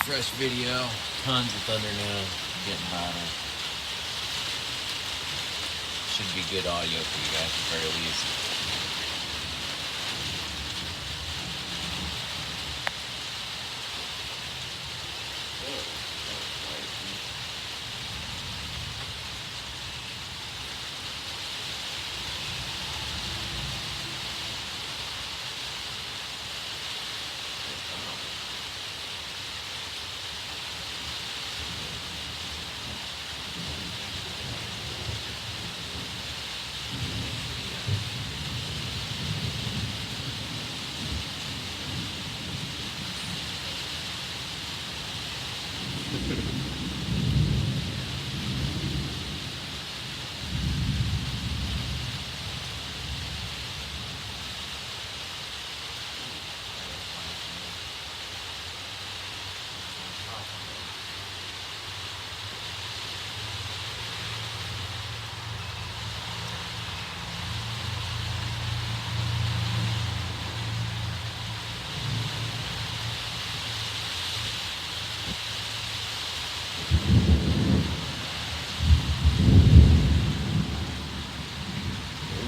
fresh video. Tons of thunder now. Getting hotter. Should be good audio for you guys at the very least.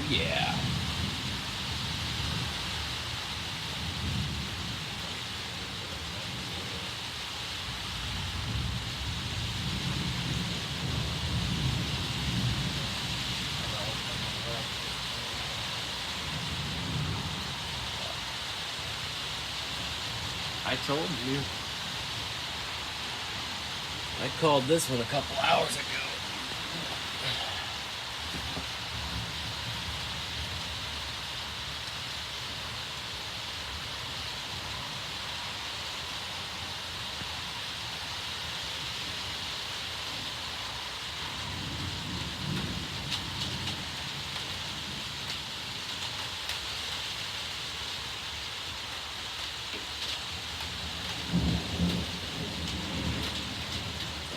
Yeah. I told you. I called this one a couple hours ago.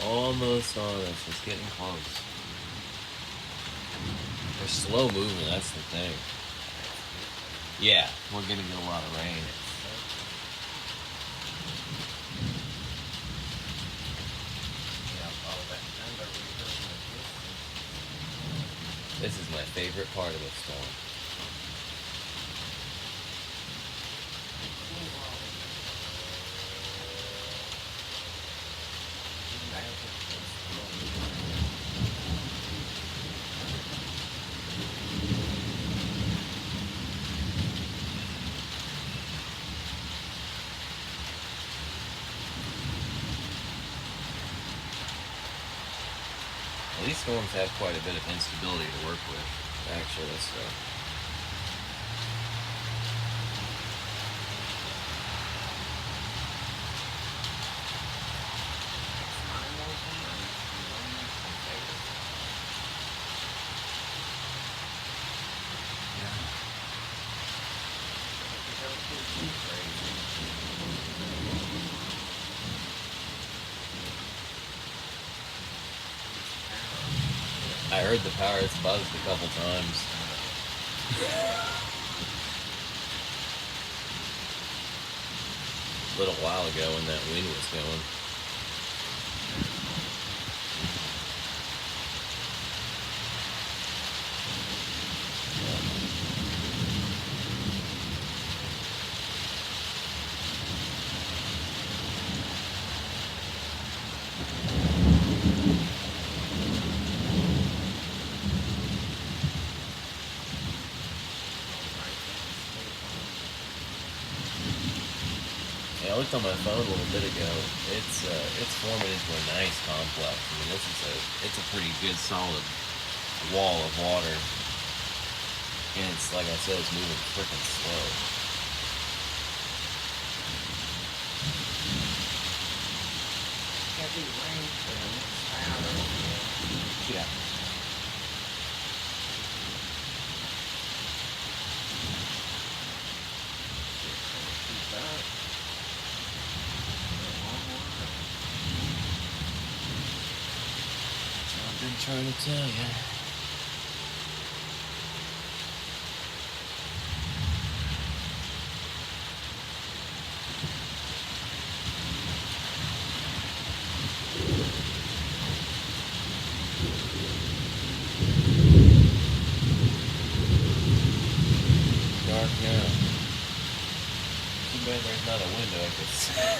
Almost on us. It's getting close. They're slow moving, that's the thing. Yeah, we're gonna get a lot of rain. This is my favorite part of the storm. These storms have quite a bit of instability to work with, actually, so. I heard the power has buzzed a couple times. A little while ago when that wind was going. I looked on my phone a little bit ago. It's forming into a nice complex. I mean, it's a pretty good solid wall of water, and it's like I said, it's moving freaking slow. Heavy rain for the next hour. Yeah. Keep up. I've been trying to tell you.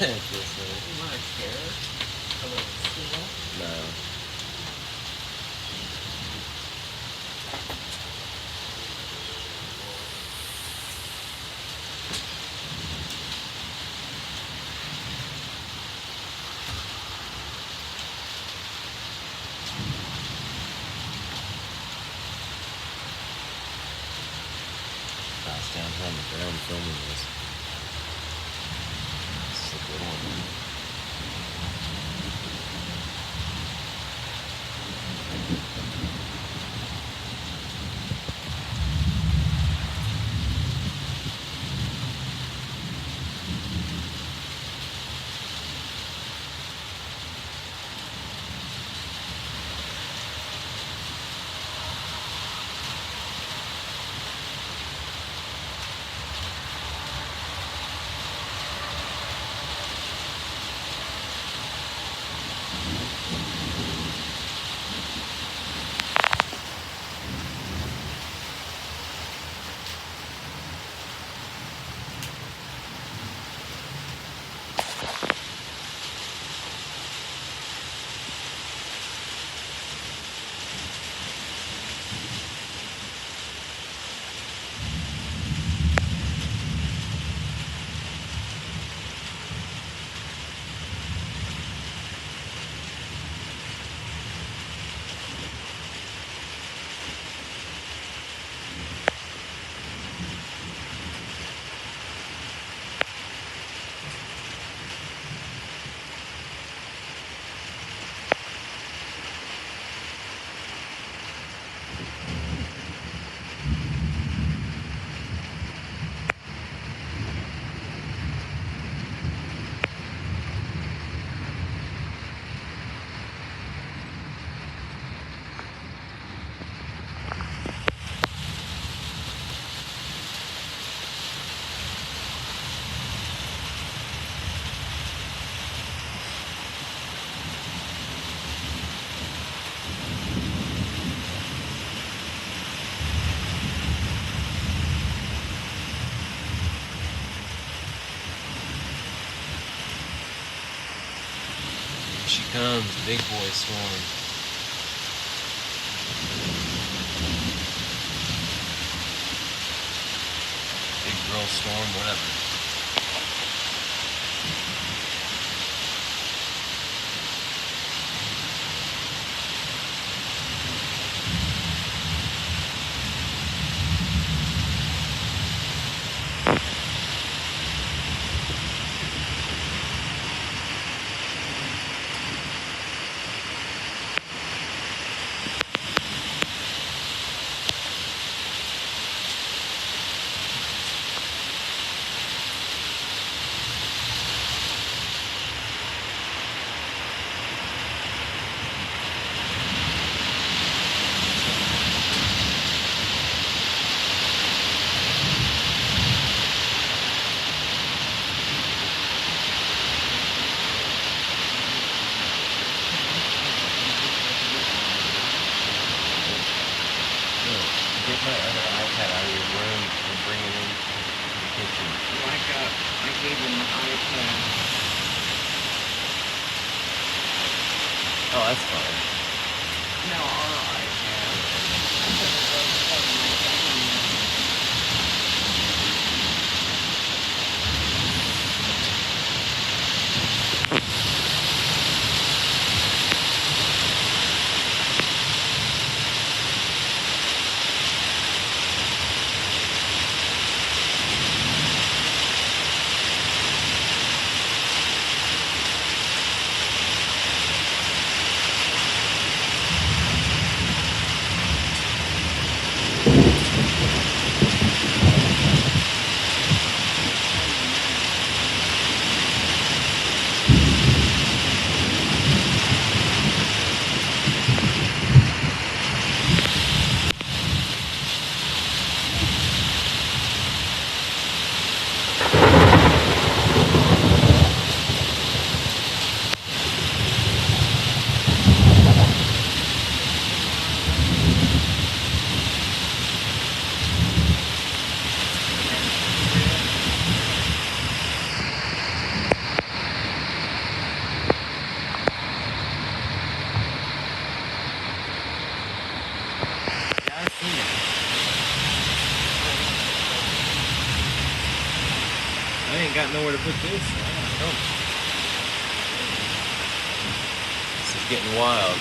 Just, You want a chair? A little stool? no. Pass down here on the ground filming this. This is a good one. Here she comes, big boy storm. Big girl storm, whatever. Get my other iPad out of your room and bring it in the kitchen. I gave him the iPad. Oh, that's fine. No, our iPad. I put it on my phone. where to put this. I don't. This is getting wild.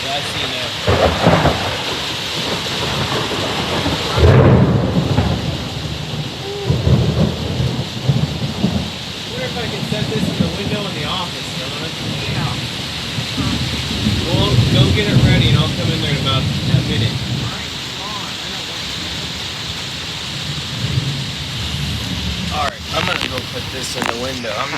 Yeah, I see now. I wonder if I can set this in the window in the office, Donna. Yeah. Well, go get it ready and I'll come in there in about a minute. Alright, come on. I don't want Alright, I'm gonna go put this in the window. I'm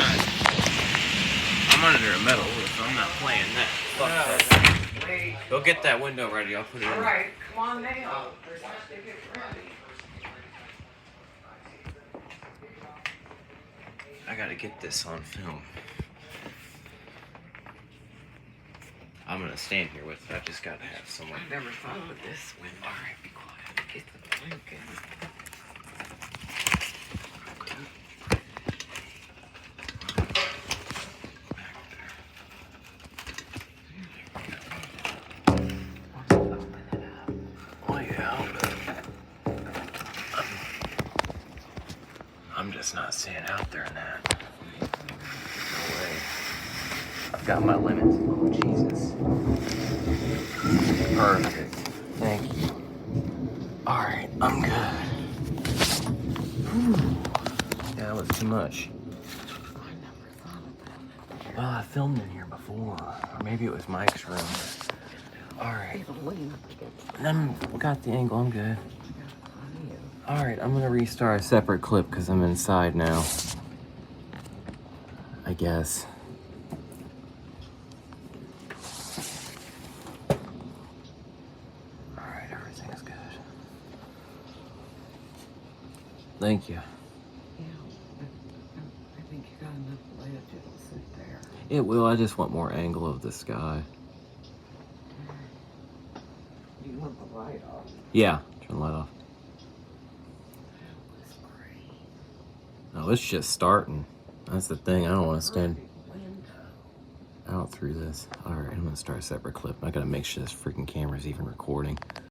under a metal roof. I'm not playing that. Fuck that. to wait. Go get that window ready. I'll put it in. Alright, come on now. We're supposed to get ready. I gotta get this on film. I'm gonna stand here with it. I just gotta have someone. I never thought of this window. Alright, be quiet. Get the blanket. Oh yeah. I'm just not staying out there in that. No way. I've got my limits. Oh Jesus. Perfect. Thank you. Alright, I'm good. Whew. Yeah, that was too much. I never thought of that. Well, I filmed in here before. Or maybe it was Mike's room. Alright. It'll lean up against the I got the angle, I'm good. yeah. Alright, I'm gonna restart a separate clip because I'm inside now. I guess. Alright, everything is good. Thank you. Yeah, I think you got enough ledge. It'll sit there. It will, I just want more angle of the sky. Do you want the light off? Yeah, turn the light off. That was great. No, it's just starting. That's the thing, I don't want to stand Window. out through this. Alright, I'm gonna start a separate clip. I gotta make sure this freaking camera's even recording.